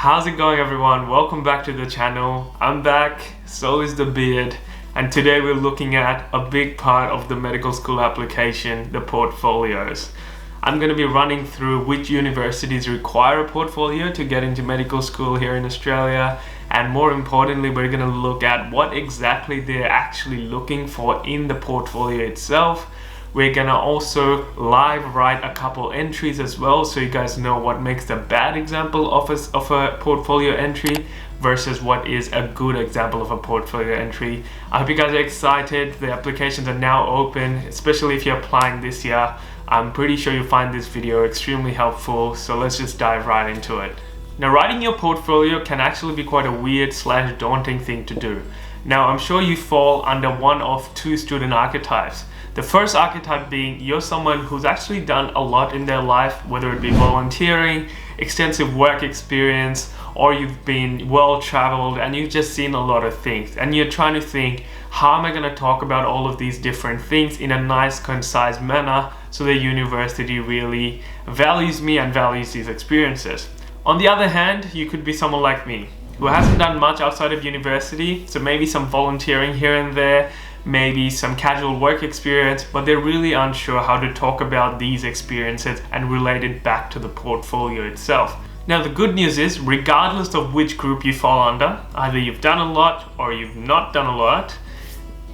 How's it going, everyone? Welcome back to the channel. I'm back, so is the beard, and today we're looking at a big part of the medical school application, the portfolios. I'm going to be running through which universities require a portfolio to get into medical school here in Australia, and more importantly, we're going to look at what exactly they're actually looking for in the portfolio itself. We're going to also live write a couple entries as well, so you guys know what makes a bad example of a portfolio entry versus what is a good example of a portfolio entry. I hope you guys are excited. The applications are now open, especially if you're applying this year. I'm pretty sure you'll find this video extremely helpful, so let's just dive right into it. Now, writing your portfolio can actually be quite a weird/daunting thing to do. Now, I'm sure you fall under one of two student archetypes. The first archetype being you're someone who's actually done a lot in their life, whether it be volunteering, extensive work experience, or you've been well traveled and you've just seen a lot of things. And you're trying to think, how am I going to talk about all of these different things in a nice, concise manner so the university really values me and values these experiences? On the other hand, you could be someone like me who hasn't done much outside of university, so maybe some volunteering here and there, maybe some casual work experience, but they're really unsure how to talk about these experiences and relate it back to the portfolio itself. Now, the good news is, regardless of which group you fall under, either you've done a lot or you've not done a lot,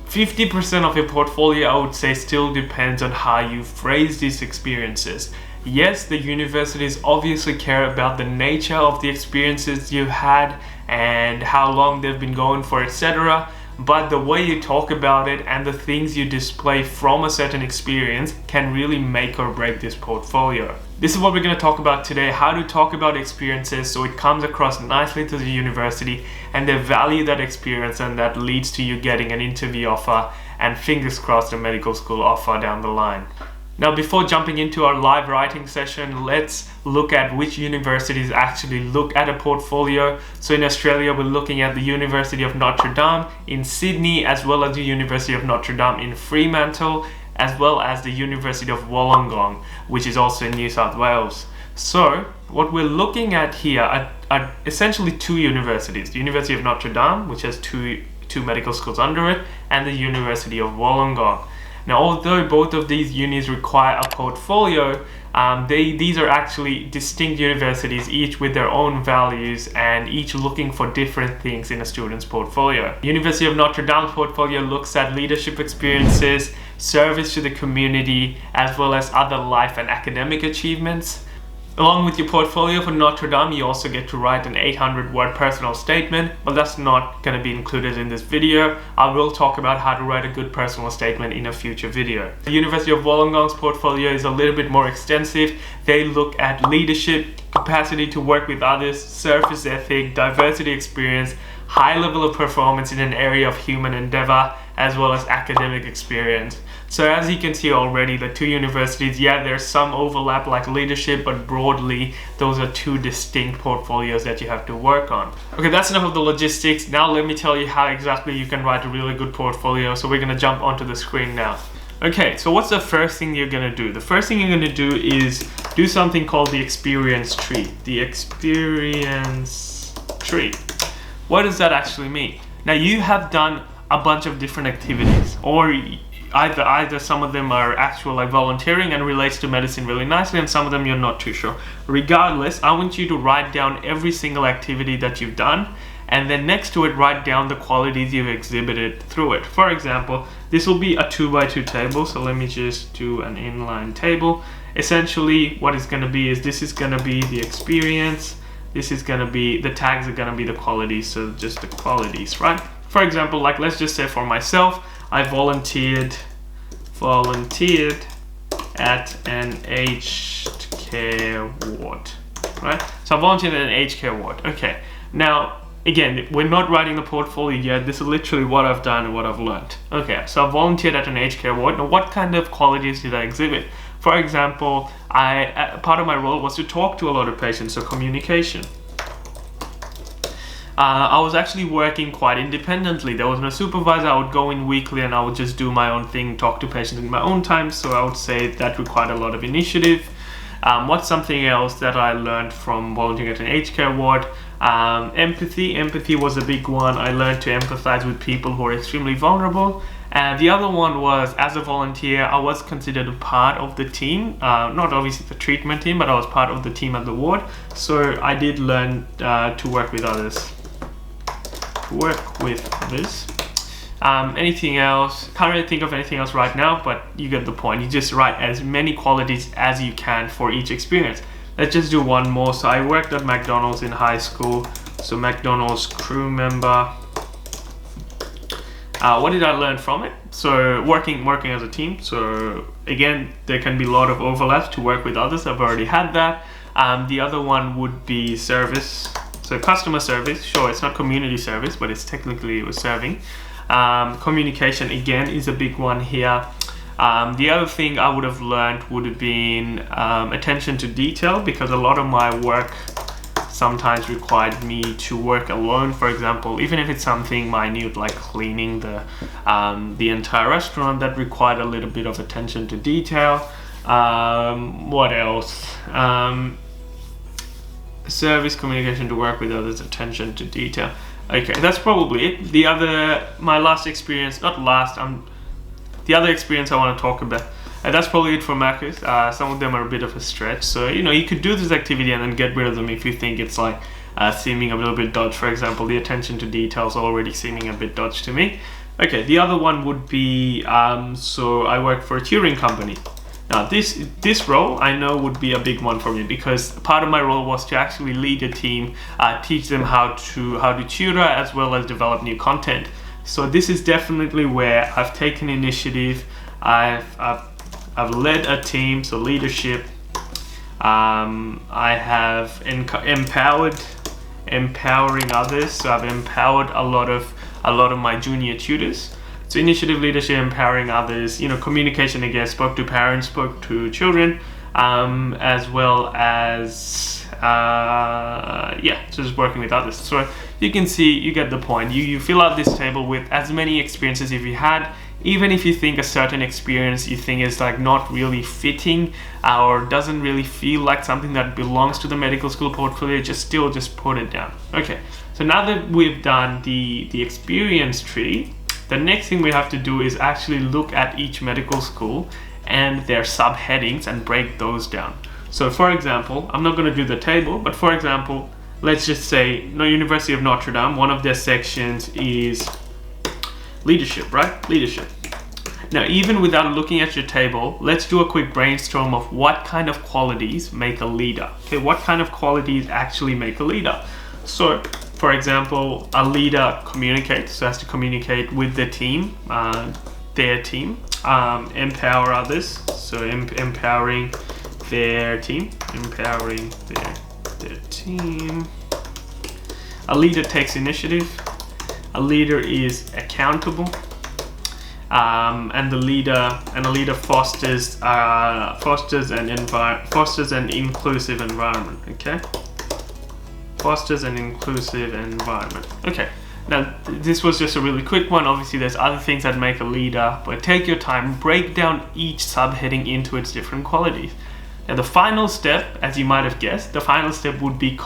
50% of your portfolio, I would say, still depends on how you phrase these experiences. Yes, the universities obviously care about the nature of the experiences you've had and how long they've been going for, etc. But the way you talk about it and the things you display from a certain experience can really make or break this portfolio. This is what we're going to talk about today, how to talk about experiences so it comes across nicely to the university and they value that experience, and that leads to you getting an interview offer and, fingers crossed, a medical school offer down the line. Now, before jumping into our live writing session, let's look at which universities actually look at a portfolio. So in Australia, we're looking at the University of Notre Dame in Sydney, as well as the University of Notre Dame in Fremantle, as well as the University of Wollongong, which is also in New South Wales. So what we're looking at here are essentially two universities: the University of Notre Dame, which has two medical schools under it, and the University of Wollongong. Now, although both of these unis require a portfolio, these are actually distinct universities, each with their own values and each looking for different things in a student's portfolio. University of Notre Dame's portfolio looks at leadership experiences, service to the community, as well as other life and academic achievements. Along with your portfolio for Notre Dame, you also get to write an 800-word personal statement, but that's not going to be included in this video. I will talk about how to write a good personal statement in a future video. The University of Wollongong's portfolio is a little bit more extensive. They look at leadership, capacity to work with others, service ethic, diversity experience, high level of performance in an area of human endeavor, as well as academic experience. So as you can see already, the two universities, there's some overlap like leadership, but broadly, those are two distinct portfolios that you have to work on. Okay, that's enough of the logistics. Now let me tell you how exactly you can write a really good portfolio. So we're gonna jump onto the screen now. Okay, so what's the first thing you're gonna do? The first thing you're gonna do is do something called the experience tree. The experience tree. What does that actually mean? Now, you have done a bunch of different activities, or either some of them are actual like volunteering and relates to medicine really nicely, and some of them you're not too sure. Regardless, I want you to write down every single activity that you've done, and then next to it write down the qualities you've exhibited through it. For example, this will be a 2x2 table, so let me just do an inline table. Essentially what it's going to be is this is going to be the experience, this is going to be, the tags are going to be the qualities, so just the qualities, right? For example, like let's just say for myself, I volunteered at an aged care ward, right? So I volunteered at an aged care ward. Okay, now again, we're not writing the portfolio yet. This is literally what I've done and what I've learned. Okay, so I volunteered at an aged care ward. Now, what kind of qualities did I exhibit? For example, part of my role was to talk to a lot of patients, so communication. I was actually working quite independently. There was no supervisor. I would go in weekly and I would just do my own thing, talk to patients in my own time. So I would say that required a lot of initiative. What's something else that I learned from volunteering at an aged care ward? Empathy was a big one. I learned to empathize with people who are extremely vulnerable. And the other one was, as a volunteer, I was considered a part of the team, not obviously the treatment team, but I was part of the team at the ward. So I did learn to work with others. Anything else? Can't really think of anything else right now, but you get the point. You just write as many qualities as you can for each experience. Let's just do one more. So I worked at McDonald's in high school. So McDonald's crew member. What did I learn from it? So working as a team. So again, there can be a lot of overlaps to work with others. I've already had that. The other one would be service. So customer service. Sure, it's not community service, but it's technically serving. Communication again is a big one here. The other thing I would have learned would have been attention to detail, because a lot of my work sometimes required me to work alone. For example, even if it's something minute like cleaning the entire restaurant, that required a little bit of attention to detail. What else? Service, communication, to work with others, attention to detail. Okay, that's probably it. The other experience I want to talk about, and that's probably it for Marcus. Some of them are a bit of a stretch, so you could do this activity and then get rid of them if you think it's like seeming a little bit dodge. For example, the attention to details already seeming a bit dodge to me. Okay, the other one would be so I work for a tutoring company. Now this role I know would be a big one for me, because part of my role was to actually lead a team, teach them how to tutor as well as develop new content. So this is definitely where I've taken initiative. I've led a team, so leadership. I have empowering others. So I've empowered a lot of my junior tutors. So initiative, leadership, empowering others. Communication again. Spoke to parents, spoke to children, as well as just working with others. So you can see, you get the point. You fill out this table with as many experiences if you had. Even if you think a certain experience you think is like not really fitting or doesn't really feel like something that belongs to the medical school portfolio, just put it down. Okay, so now that we've done the experience tree, the next thing we have to do is actually look at each medical school and their subheadings and break those down. So for example, I'm not going to do the table, but for example, let's just say University of Notre Dame, one of their sections is leadership, right? Leadership. Now, even without looking at your table, let's do a quick brainstorm of what kind of qualities make a leader. Okay, what kind of qualities actually make a leader? So, for example, a leader communicates, so has to communicate with the team, their team, empower others, so empowering their team, empowering their team. A leader takes initiative. A leader is accountable, and a leader fosters an inclusive environment. Okay, fosters an inclusive environment. Okay, now this was just a really quick one. Obviously, there's other things that make a leader, but take your time, break down each subheading into its different qualities. Now, the final step, as you might have guessed, the final step would be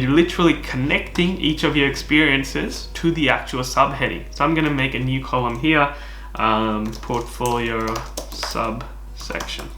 literally connecting each of your experiences to the actual subheading. So I'm going to make a new column here, portfolio subsection.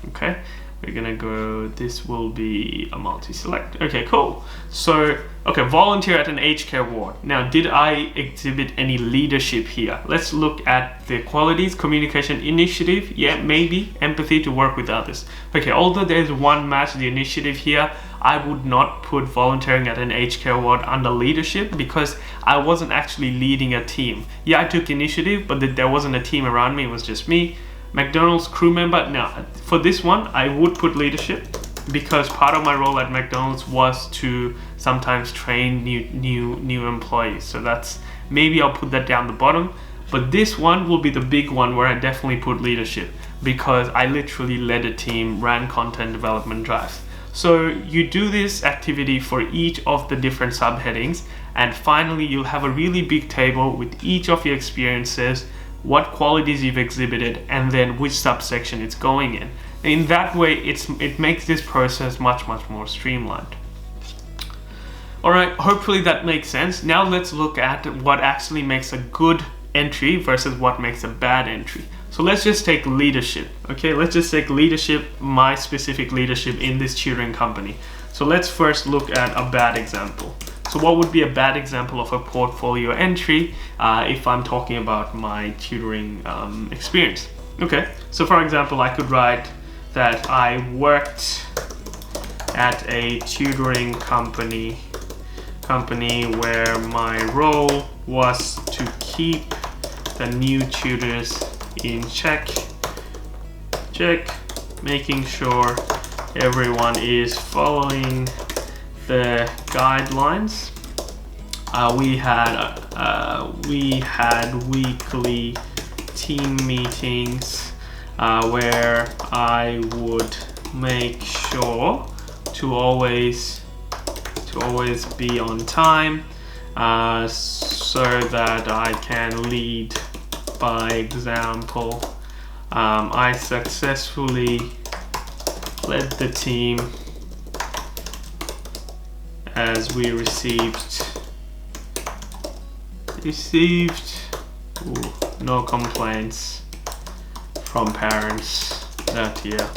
Okay, we're going to go, this will be a multi-select. Okay, cool. So, okay, volunteer at an aged care ward. Now, did I exhibit any leadership here? Let's look at the qualities. Communication, initiative, yeah, maybe. Empathy, to work with others. Okay, although there's one match, the initiative here, I would not put volunteering at an aged care ward under leadership, because I wasn't actually leading a team. Yeah, I took initiative, but there wasn't a team around me, it was just me. McDonald's crew member. Now, for this one, I would put leadership, because part of my role at McDonald's was to sometimes train new employees. So that's, maybe I'll put that down the bottom. But this one will be the big one where I definitely put leadership, because I literally led a team, ran content development drives. So you do this activity for each of the different subheadings, and finally you'll have a really big table with each of your experiences, what qualities you've exhibited, and then which subsection it's going in. In that way, it makes this process much more streamlined. Alright, hopefully that makes sense. Now let's look at what actually makes a good entry versus what makes a bad entry. So let's just take leadership, okay? Let's just take leadership, my specific leadership in this tutoring company. So let's first look at a bad example. So what would be a bad example of a portfolio entry if I'm talking about my tutoring experience? Okay, so for example, I could write that I worked at a tutoring company where my role was to keep the new tutors in check, making sure everyone is following the guidelines. We had weekly team meetings where I would make sure to always be on time so that I can lead by example. I successfully led the team as we received no complaints from parents that year.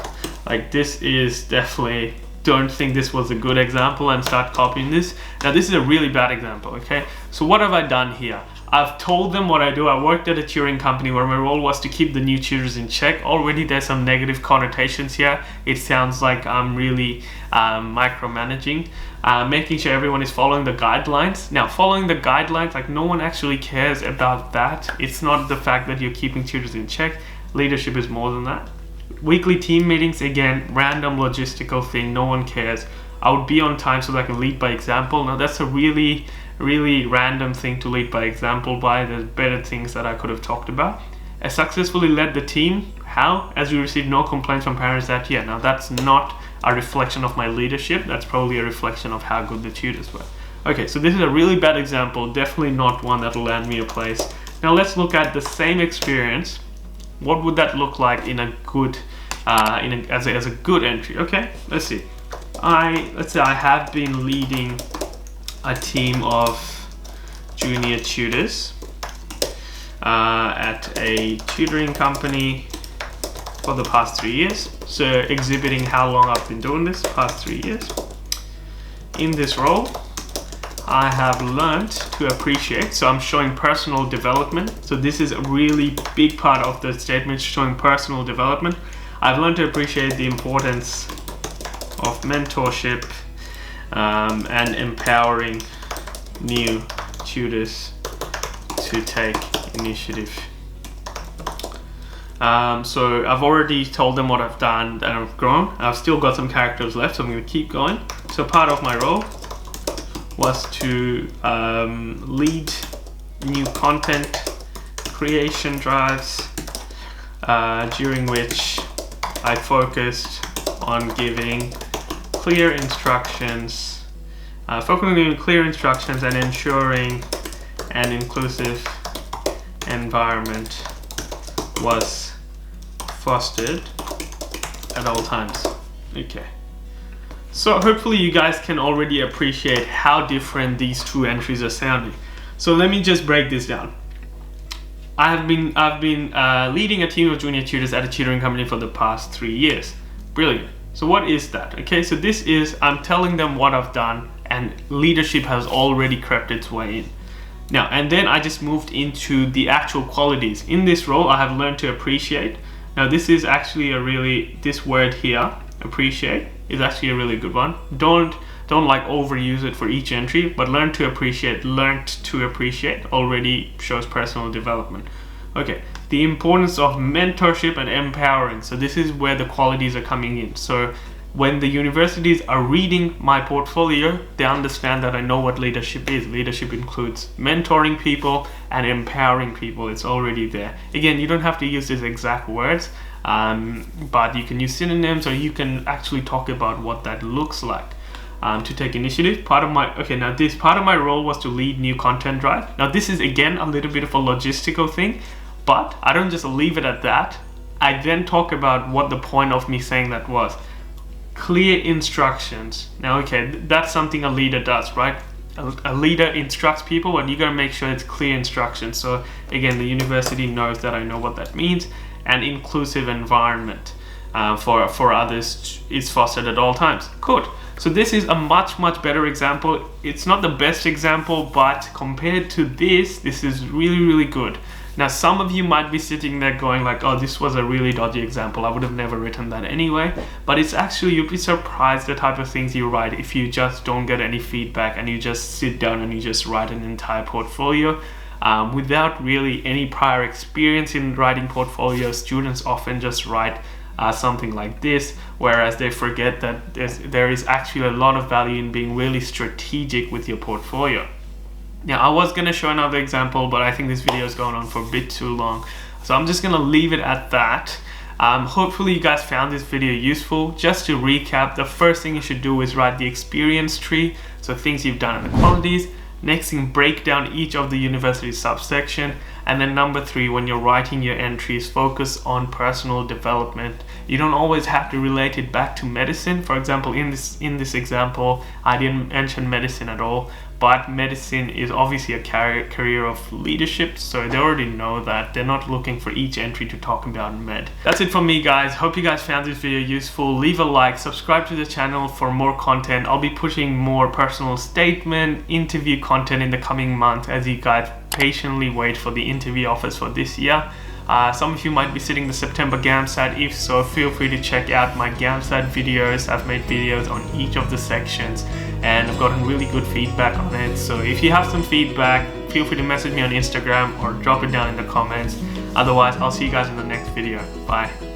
Like, this is definitely, don't think this was a good example and start copying this. Now this is a really bad example, okay? So what have I done here? I've told them what I do. I worked at a tutoring company where my role was to keep the new tutors in check. Already there's some negative connotations here. It sounds like I'm really micromanaging, making sure everyone is following the guidelines. Now, following the guidelines, like, no one actually cares about that. It's not the fact that you're keeping tutors in check. Leadership is more than that. Weekly team meetings, again, random logistical thing. No one cares. I would be on time so that I can lead by example. Now that's a really random thing to lead by example by. There's better things that I could have talked about. I successfully led the team. How? As we received no complaints from parents that year. Now that's not a reflection of my leadership. That's probably a reflection of how good the tutors were. Okay, so this is a really bad example. Definitely not one that will land me a place. Now let's look at the same experience. What would that look like in a good, as a good entry? Okay, let's see. Let's say I have been leading a team of junior tutors at a tutoring company for the past 3 years. So exhibiting how long I've been doing this, past 3 years. In this role, I have learned to appreciate, so I'm showing personal development. So this is a really big part of the statement, showing personal development. I've learned to appreciate the importance of mentorship and empowering new tutors to take initiative. So I've already told them what I've done and I've grown. I've still got some characters left, so I'm going to keep going. So part of my role was to lead new content creation drives, during which I focused on giving clear instructions, and ensuring an inclusive environment was fostered at all times. Okay. So hopefully you guys can already appreciate how different these two entries are sounding. So let me just break this down. I've been leading a team of junior tutors at a tutoring company for the past 3 years. Brilliant. So what is that? Okay, so this is, I'm telling them what I've done and leadership has already crept its way in. Now, and then I just moved into the actual qualities. In this role, I have learned to appreciate. Now this is actually this word here, appreciate, is actually a really good one. Don't like overuse it for each entry, but learned to appreciate already shows personal development. Okay, the importance of mentorship and empowering. So this is where the qualities are coming in. So when the universities are reading my portfolio, they understand that I know what leadership is. Leadership includes mentoring people and empowering people. It's already there. Again, you don't have to use these exact words, but you can use synonyms, or you can actually talk about what that looks like. To take initiative. Part of my role was to lead new content drive. Now this is again a little bit of a logistical thing, but I don't just leave it at that. I then talk about what the point of me saying that was. Clear instructions. Now, okay, that's something a leader does, right? A leader instructs people, but you gotta make sure it's clear instructions. So again, the university knows that I know what that means. And inclusive environment for others is fostered at all times. Good. So this is a much better example. It's not the best example, but compared to this is really good. Now, some of you might be sitting there going like, oh, this was a really dodgy example. I would have never written that anyway. But it's actually, you'd be surprised the type of things you write if you just don't get any feedback and you just sit down and you just write an entire portfolio. Without really any prior experience in writing portfolios, students often just write something like this, whereas they forget that there is actually a lot of value in being really strategic with your portfolio. Now, I was going to show another example, but I think this video is going on for a bit too long. So I'm just going to leave it at that. Hopefully you guys found this video useful. Just to recap, the first thing you should do is write the experience tree. So things you've done in the qualities. Next thing, break down each of the university subsection. And then number 3, when you're writing your entries, focus on personal development. You don't always have to relate it back to medicine. For example, in this example, I didn't mention medicine at all, but medicine is obviously a career of leadership, so they already know that. They're not looking for each entry to talk about med. That's it from me, guys. Hope you guys found this video useful. Leave a like, subscribe to the channel for more content. I'll be pushing more personal statement, interview content in the coming month as you guys patiently wait for the interview offers for this year. Some of you might be sitting the September GAMSAT. If so, feel free to check out my GAMSAT videos. I've made videos on each of the sections and I've gotten really good feedback on it. So if you have some feedback, feel free to message me on Instagram or drop it down in the comments. Otherwise, I'll see you guys in the next video. Bye.